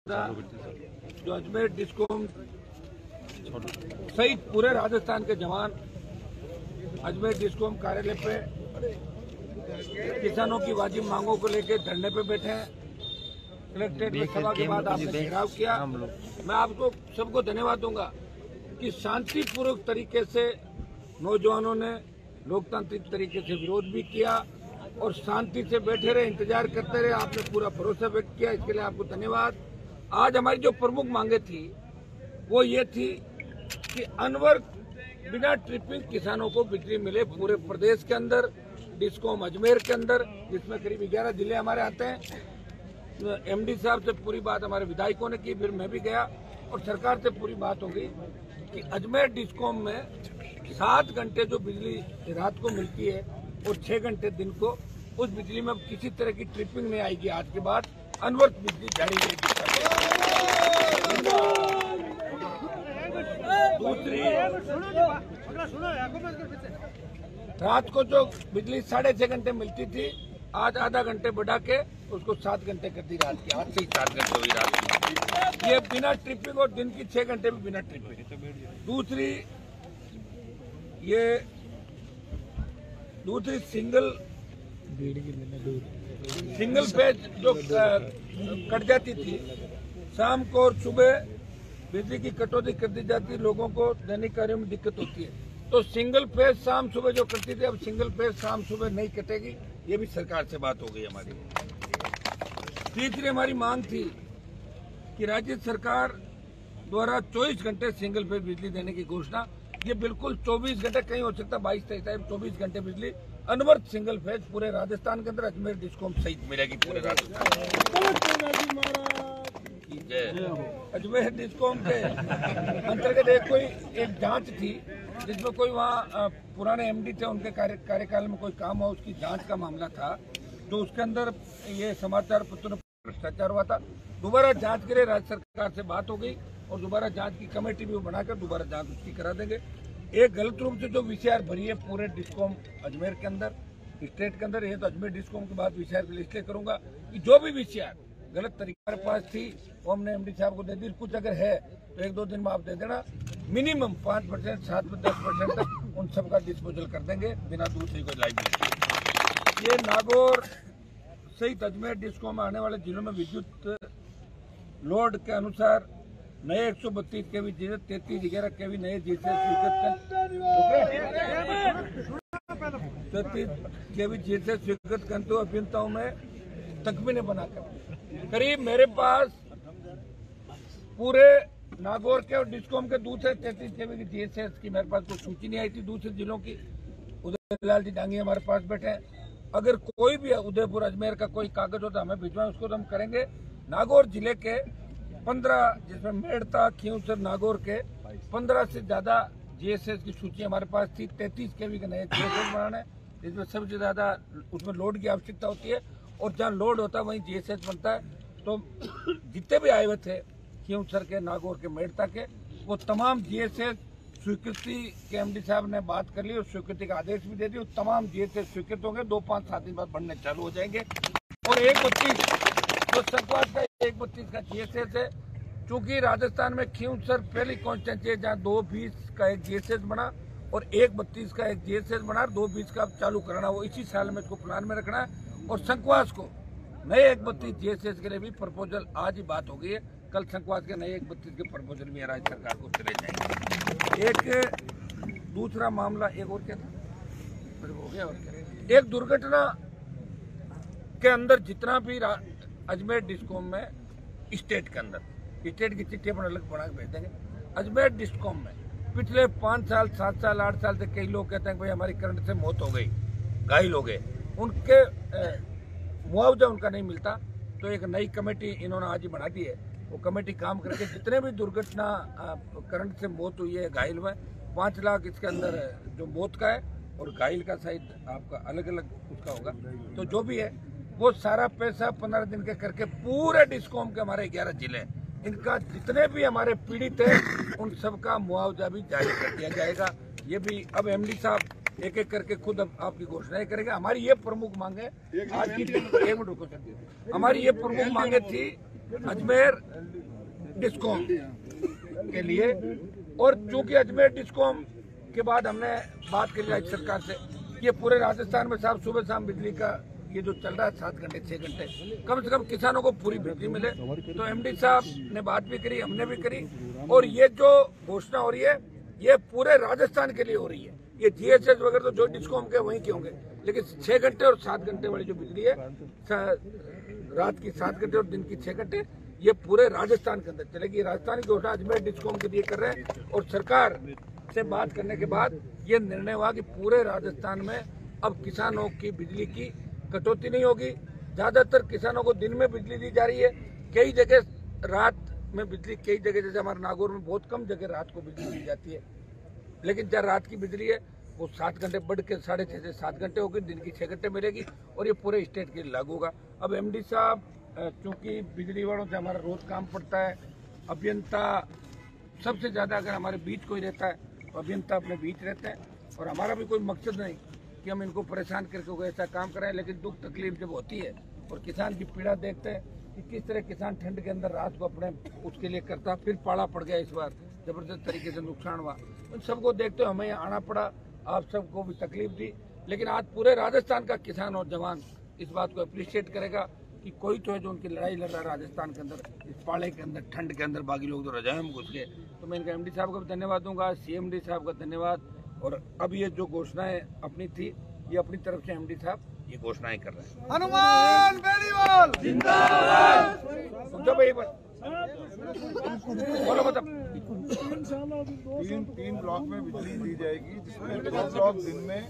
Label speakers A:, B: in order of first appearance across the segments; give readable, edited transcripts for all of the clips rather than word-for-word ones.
A: जो अजमेर डिस्कॉम सहित पूरे राजस्थान के जवान अजमेर डिस्कॉम कार्यालय पे किसानों की वाजिब मांगों को लेकर धरने पे बैठे हैं। कलेक्ट्रेट में सभा के बाद आपने घेराव किया। मैं आपको सबको धन्यवाद दूंगा कि शांतिपूर्वक तरीके से नौजवानों ने लोकतांत्रिक तरीके से विरोध भी किया और शांति से बैठे रहे, इंतजार करते रहे। आपने पूरा भरोसा व्यक्त किया, इसके लिए आपको धन्यवाद। आज हमारी जो प्रमुख मांगे थी वो ये थी कि अनवर बिना ट्रिपिंग किसानों को बिजली मिले पूरे प्रदेश के अंदर, डिस्कॉम अजमेर के अंदर, जिसमें करीब 11 जिले हमारे आते हैं। एमडी साहब से पूरी बात हमारे विधायकों ने की, फिर मैं भी गया और सरकार से पूरी बात हो गई कि अजमेर डिस्कॉम में 7 घंटे जो बिजली रात को मिलती है और 6 घंटे दिन को, उस बिजली में किसी तरह की ट्रिपिंग नहीं आएगी। आज के बाद अनवरत बिजली जारी रहेगी। दूसरी, रात को जो बिजली 6.5 घंटे मिलती थी, आज आधा घंटे बढ़ा के उसको 7 घंटे कर दी रात की। आज से ही 7 घंटे हुई रात की, ये बिना ट्रिपिंग, और दिन की 6 घंटे भी बिना ट्रिपिंग। दूसरी सिंगल पेज जो कट जाती थी शाम को और सुबह, बिजली की कटौती कर दी जाती, लोगों को दैनिक कार्यों में दिक्कत होती है। तो सिंगल पेज शाम सुबह जो कटती थी, अब सिंगल पेज शाम सुबह नहीं कटेगी। ये भी सरकार से बात हो गई हमारी। तीसरी हमारी मांग थी कि राज्य सरकार द्वारा 24 घंटे सिंगल पेज बिजली देने की घोषणा। ये बिल्कुल 24 घंटे कहीं हो सकता, 22-23 टाइम 24 घंटे बिजली अनवरत सिंगल फेज पूरे राजस्थान के अंदर अजमेर डिस्कॉम सहित मिलेगी पूरे राजस्थान। अजमेर डिस्कॉम के अंतर्गत एक जांच थी जिसमें कोई वहाँ पुराने एमडी थे, उनके कार्यकाल में कोई काम हुआ, उसकी जांच का मामला था। तो उसके अंदर ये समाचार पत्रों में भ्रष्टाचार हुआ था। दोबारा जांच के लिए राज्य सरकार से बात हो गई और दोबारा जांच की कमेटी भी बनाकर दोबारा जांच उसकी करा देंगे। एक गलत रूप से जो वीसीआर भरी है पूरे डिस्कॉम अजमेर के अंदर, स्टेट के अंदर, ये तो अजमेर डिस्कॉम के बाद वीसीआर की लिस्ट करूंगा कि जो भी वीसीआर गलत तरीके हमारे पास थी वो हमने एमडी साहब को दे दी। कुछ अगर है तो 1-2 दिन में आप दे देना। मिनिमम 5%, 7-10% तक उन सब का डिस्पोजल कर देंगे बिना दूसरी कोई लाइबिलिटी। ये नागौर सहित अजमेर डिस्कॉम में आने वाले जिलों में विद्युत लोड के अनुसार नए 132 केवी 3311 केवी नए जीएसएस स्वीकृत कंतु अभियंताओं में तकमीने बनाकर करीब मेरे पास पूरे नागौर के और डिस्कॉम के दूसरे 33 केवी की जीएसएस की मेरे पास कोई सूची नहीं आई थी। दूसरे जिलों की उदयलाल जी डांगी हमारे पास बैठे हैं। अगर कोई भी उदयपुर अजमेर का कोई कागज होता हमें भिजवाएं, उसको तो हम करेंगे। नागौर जिले के 15, जिसमें मेड़ता, खींवसर, नागौर के 15 से ज्यादा जीएसएस की सूची हमारे पास थी। 33 केवी के नए जीएसएस बनाने, जिसमें सबसे ज्यादा उसमें लोड की आवश्यकता होती है और जहाँ लोड होता है वहीं जीएसएस बनता है। तो जितने भी आए हुए थे खींवसर के, नागौर के, मेड़ता के, वो तमाम जीएसएस स्वीकृति के एमडी साहब ने बात कर ली और स्वीकृति का आदेश भी दे दिया। तमाम जीएसएस स्वीकृत होंगे, 2-5-7 दिन बाद बनने चालू हो जाएंगे। और 132 जो सरकार का 132 का जीएसएस है, चूंकि राजस्थान में खींवसर पहली कॉन्स्टिट्यूंसी है जहाँ 220 का एक जीएसएस बना और 132 का एक जीएसएस बना, 220 का चालू कराना, वो इसी साल में इसको प्लान में रखना है। और संकवास को नए 132 जीएसएस के लिए भी प्रपोजल आज ही बात हो गई है। कल संकवास के नए 132 के प्रपोजल भी राज्य सरकार को चले जाएंगे। एक दूसरा मामला, एक और क्या था, हो गया और क्या, एक दुर्घटना के अंदर जितना भी अजमेर डिस्कॉम में स्टेट के अंदर, स्टेट की चिट्ठी अपन अलग बना के भेज देंगे। अजमेर डिस्कॉम में पिछले 5 साल, 7 साल, 8 साल से कई लोग कहते हैं भाई हमारी करंट से मौत हो गई, घायल हो गए, उनके मुआवजा उनका नहीं मिलता। तो एक नई कमेटी इन्होंने आज ही बना दी है। वो कमेटी काम करके जितने भी दुर्घटना करंट से मौत हुई है, घायल हुए, 5 लाख इसके अंदर जो मौत का है और घायल का शायद आपका अलग अलग उसका होगा। तो जो भी है वो सारा पैसा 15 दिन के करके पूरे डिस्कॉम के हमारे 11 जिले, इनका जितने भी हमारे पीड़ित है उन सबका मुआवजा भी जारी कर दिया जाएगा। ये भी अब एमडी साहब एक एक करके खुद अब आपकी घोषणाएं करेंगे। हमारी ये प्रमुख मांगे आज की, एक मिनट रुको, हमारी ये प्रमुख मांगे थी अजमेर डिस्कॉम के लिए। और चूंकि अजमेर डिस्कॉम के बाद हमने बात करी राज्य सरकार से, ये पूरे राजस्थान में साहब सुबह शाम बिजली का ये जो चल रहा है 7 घंटे 6 घंटे, कम से कम किसानों को पूरी बिजली मिले। तो एमडी साहब ने बात भी करी, हमने भी करी, और ये जो घोषणा हो रही है ये पूरे राजस्थान के लिए हो रही है। ये जीएसएस वगैरह तो जो डिस्कॉम के वहीं के होंगे, लेकिन 6 घंटे और 7 घंटे वाली जो बिजली है, रात की 7 घंटे और दिन की 6 घंटे, ये पूरे राजस्थान के अंदर चलेगी। राजस्थान की घोषणा अजमेर डिस्कॉम के लिए कर रहे हैं, और सरकार से बात करने के बाद ये निर्णय हुआ कि पूरे राजस्थान में अब किसानों की बिजली की कटौती नहीं होगी। ज्यादातर किसानों को दिन में बिजली दी जा रही है, कई जगह रात में बिजली, कई जगह जैसे हमारे नागौर में बहुत कम जगह रात को बिजली दी जाती है, लेकिन जब रात की बिजली है वो 7 घंटे बढ़ के 6.5 से 7 घंटे होगी, दिन की 6 घंटे मिलेगी, और ये पूरे स्टेट के लिए लागू होगा। अब एमडी साहब चूंकि बिजली वालों से हमारा रोज काम पड़ता है, अभियंता सबसे ज्यादा अगर हमारे बीच कोई रहता है तो अभियंता अपने बीच रहते हैं, और हमारा भी कोई मकसद नहीं कि हम इनको परेशान करके कोई ऐसा काम कराएं, लेकिन दुख तकलीफ जब होती है और किसान की पीड़ा देखते हैं कि किस तरह किसान ठंड के अंदर रात को अपने उसके लिए करता, फिर पाला पड़ गया, इस बार जबरदस्त तरीके से नुकसान हुआ, उन सबको देखते हुए हमें यहाँ आना पड़ा। आप सबको भी तकलीफ दी, लेकिन आज पूरे राजस्थान का किसान और जवान इस बात को अप्रिशिएट करेगा कि कोई तो है जो उनकी लड़ाई लड़ रहा है राजस्थान के अंदर, इस पाले के अंदर, ठंड के अंदर, बाकी लोग तो रजाई में घुस गए। तो मैं इनका एमडी साहब को भी धन्यवाद दूंगा, सीएमडी साहब का धन्यवाद। और अब ये जो घोषणाएं अपनी थी, ये अपनी तरफ से एमडी साहब ये घोषणाएं कर रहे हैं।
B: हनुमान बेनीवाल जिंदाबाद।
A: बोलो मतलब
B: 3 ब्लॉक में बिजली दी जाएगी, जिसमें 2 ब्लॉक दिन में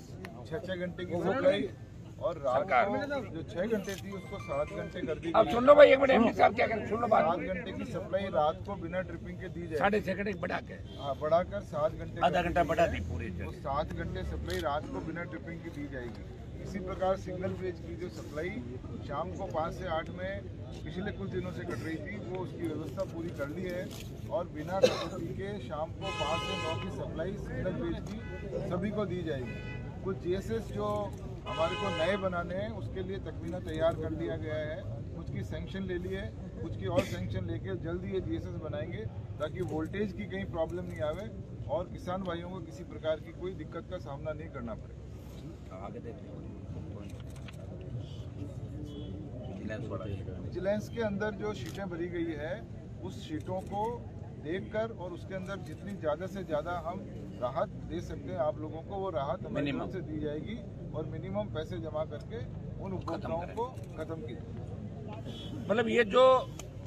B: 6 घंटे की सप्लाई, और रात को जो 6 घंटे थी उसको 7 घंटे कर दी।
A: अब सुन लो भाई, एक मिनट एमडी साहब क्या करें, सुन लो बात।
B: 7 घंटे की सप्लाई रात को बिना ट्रिपिंग के दी जाएगी,
A: 6.5 घंटे बढ़ा के,
B: बढ़ाकर 7 घंटे,
A: आधा घंटा बढ़ा दी पूरी।
B: तो 7 घंटे सप्लाई रात को बिना ट्रिपिंग की दी जाएगी। इसी प्रकार सिंगल फेज की जो सप्लाई शाम को 5 से 8 में पिछले कुछ दिनों से कट रही थी, वो उसकी व्यवस्था पूरी कर ली है, और बिना कटौती के शाम को 5 से 9 की सप्लाई सिंगल फेज की सभी को दी जाएगी। कुछ जीएसएस जो हमारे को नए बनाने हैं उसके लिए तकमीना तैयार कर दिया गया है, कुछ की सैंक्शन ले ली है, कुछ की और सैंक्शन लेके जल्दी ये जीएसएस बनाएंगे, ताकि वोल्टेज की कहीं प्रॉब्लम नहीं आवे और किसान भाइयों को किसी प्रकार की कोई दिक्कत का सामना नहीं करना पड़े। विजिलेंस के अंदर जो शीटें भरी गई है, उस शीटों को देखकर और उसके अंदर जितनी ज़्यादा से ज़्यादा हम राहत दे सकते हैं आप लोगों को, वो राहत हमारी तरफ से दी जाएगी, और मिनिमम पैसे जमा करके उन उपभोक्ताओं को खत्म की।
A: मतलब ये जो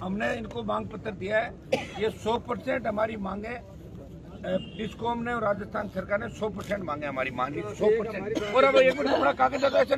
A: हमने इनको मांग पत्र दिया है, ये 100% हमारी मांगे, डिस्कॉम ने और राजस्थान सरकार ने 100% मांगे, हमारी मांगी 100%। और अब एक मिनट, कागज ऐसा नहीं